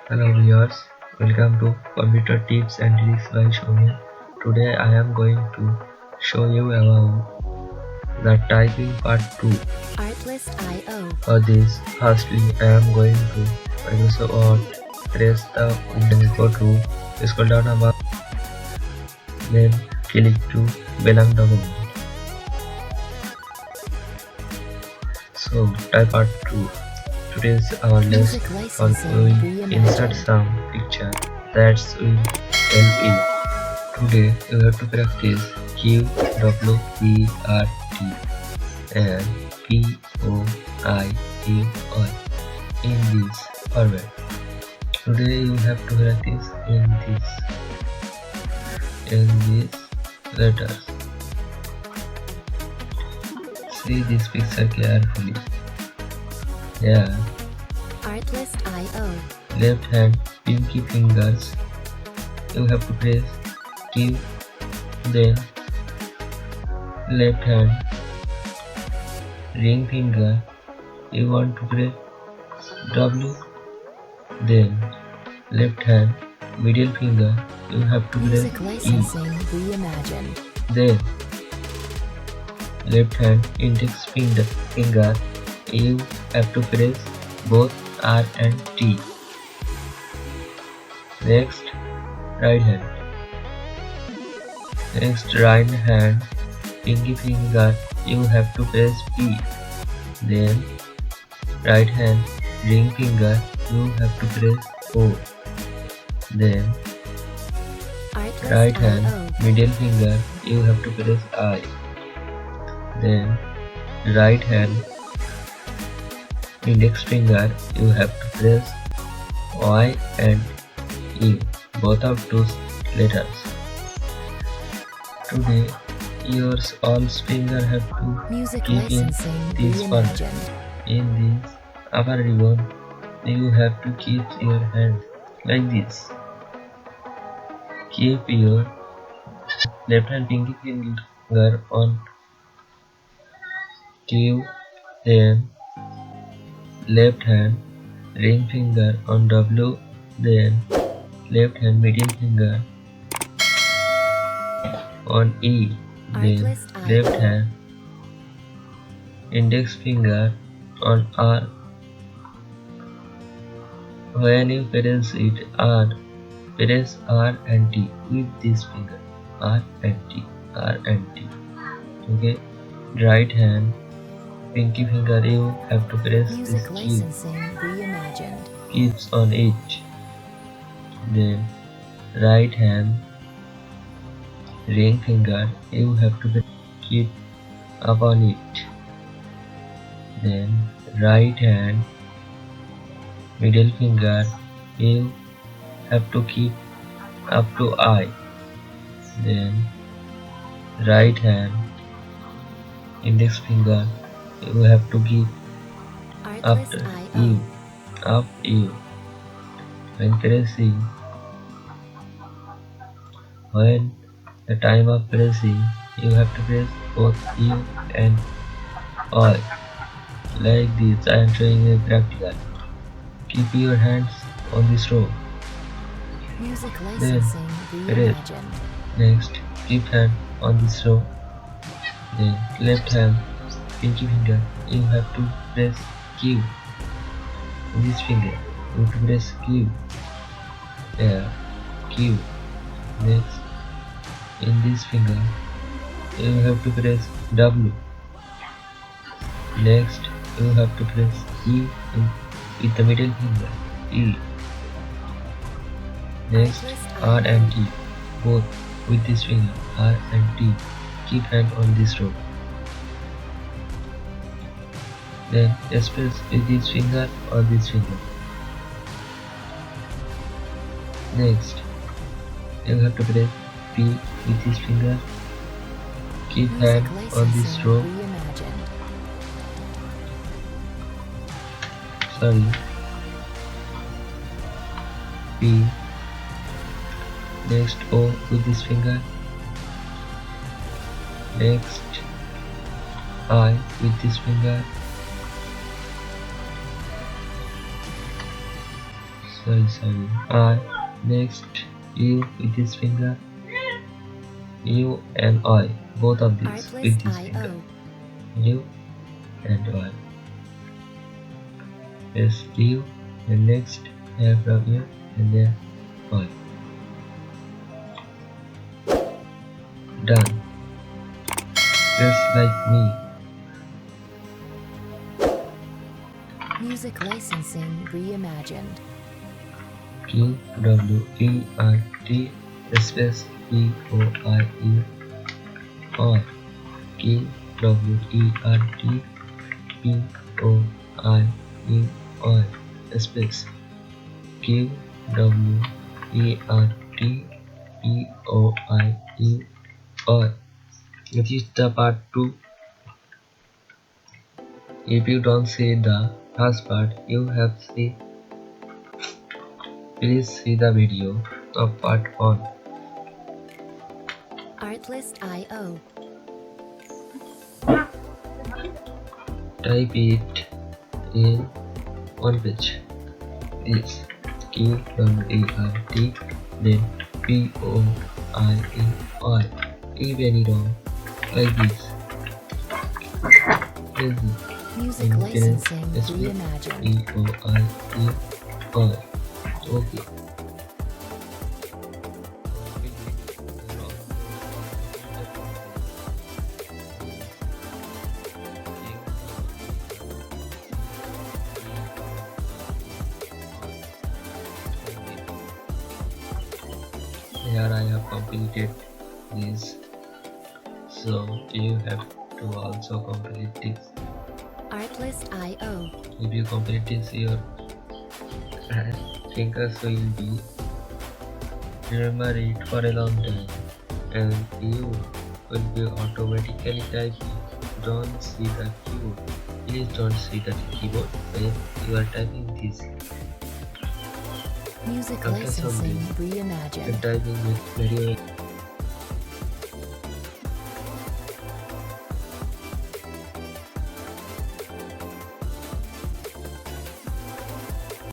Hello viewers, welcome to Computer Tips and Tricks by Soumen. Today I am going to show you about the typing part 2. 𝐅𝐎𝐑𝐆𝐄. For this, firstly I am going to Microsoft Word, press the Windows, go to scroll down above, then click to belong document. So type part 2. Today's our Music list on licensing we insert reimagined. some picture that's will help you. Today you have to practice 𝐾𝐎𝐍'𝐓 and POIER in this format. Today you have to practice in these letters. See this picture carefully. Here, 𝐅𝐎𝐑𝐆𝐄. left hand pinky fingers you have to press Q, then left hand ring finger you want to press W, then left hand middle finger you have to press Music E, licensing reimagined. then left hand index finger you have to press both R and T. Next, right hand pinky finger you have to press P, then right hand ring finger you have to press O, then right hand 𝐅𝐴𝐑𝐆𝐿. middle finger you have to press I, then right hand index finger you have to press Y and E, both of those letters. Today your all finger have to Music keep in licensing this format. reimagined. In this upper ribbon you have to keep your hand like this. Keep your left hand pinky finger on Q, then left hand ring finger on W, then left hand middle finger on E, then left hand index finger on R. When you press it press R and T with this finger, R and T. Okay, right hand pinky finger you have to press this Music key, licensing reimagined. keeps on it, then right hand ring finger you have to keep upon it, then right hand middle finger you have to keep up to I, then right hand index finger you have to keep after 𝐅𝐴𝐑𝐆𝐿. up U. When pressing, when the time of pressing, you have to press both U and I. Like this, I am showing a practical. Keep your hands on this row. Music Then licensing press. reimagined. Next, keep hand on this row. Then left hand pinky finger, you have to press Q. This finger, you have to press Q. There, Q. Next, in this finger, you have to press W. Next, you have to press E with the middle finger, E. Next, R and T, both with this finger, R and T. Keep hand on this row. Then press with this finger or this finger. Next, you have to press P with this finger. Keep hand Music on this licensing row. reimagined. Sorry. P. Next O with this finger. Next I with this finger. sorry. I. Next, U with this finger. U and I. Both of these with this finger. U and I. Press U and next F from here and then I. Done. Just like me. Music licensing reimagined. 𝐾𝐎𝐍'𝐓 space 𝐸𝑜𝑖𝑒 or 𝐾𝐿𝑒𝑟𝑡𝑝𝑜𝑖𝑒 space 𝐾𝐿𝑒𝑟𝑡𝑝OIE. This is the part 2. If you don't see the first part, please see the video of part 1. 𝐅𝐎𝐑𝐆𝐄𝐎𝑓. Type it in one page. This 𝐾𝐎𝑎𝑟𝑡 then POIEI. If any wrong, like this. Easy. Music licensing reimagined. POIEI. Okay. Here I have completed this, so you have to also complete this. 𝐅𝐎𝐑𝐆𝐼O. If you complete this, your fingers will be remember it for a long time, and you will be automatically typing. Don't see the keyboard. Please don't see the keyboard when you are typing this. Music After some licensing time, reimagined. you're typing with very